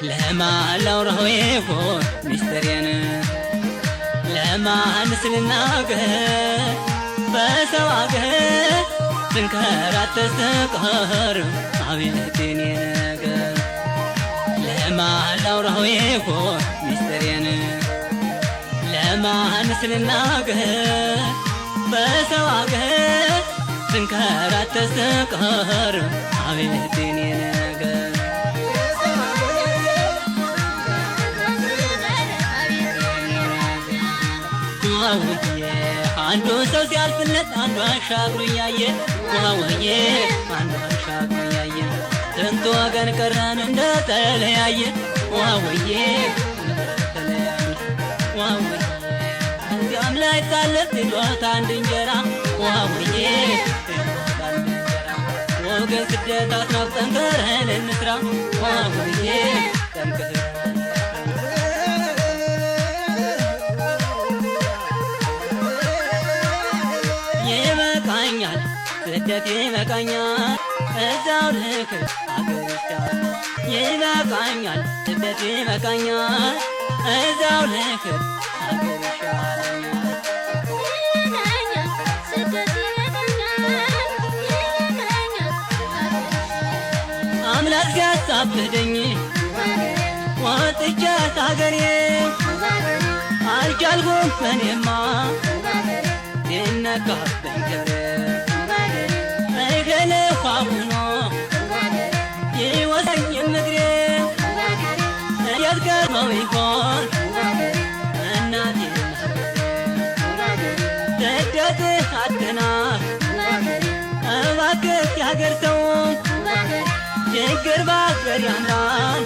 لما لوره يكون مشترين لما نسلناك بسواك تنكرات تستقهر عبيتني ناك لما لوره يكون مشترين لما نسلناك بسواك تنكرات تستقهر عبيتني ناك አንዱ ሰው ሲያልፍለት አንዱ አሻግሮ ያየ ዋውዬ አንዱ አሻግሮ ያየ ስንት ወገን ቀረን እንደተለያየ ዋውዬ እንደተለያየ ዋውዬ እዚያም ላይ ታለት ይሏት አንድ እንጀራ ዋውዬ ወገን ስደት አስናቅ ጠንከረን እንስራ ዋውዬ ጠንከረን ይበቃኛል ስደት ይበቃኛል እዛው ልክ አገርሻል ይበቃኛል ስደት ይበቃኛል እዛው ልክ አገርሻል አምላክ ሲያሳብደኝ ወጥቻት አገሬ አልቻልኩም እኔማ ይነካብኝ ክብር እገለፋ ሆኖ ይወሰኝ ምድሬ የትቀርበው ይሆን እናቴ ስደት አትናፍ እባክህ ያገር ሰው ችግር ባገር ያምራል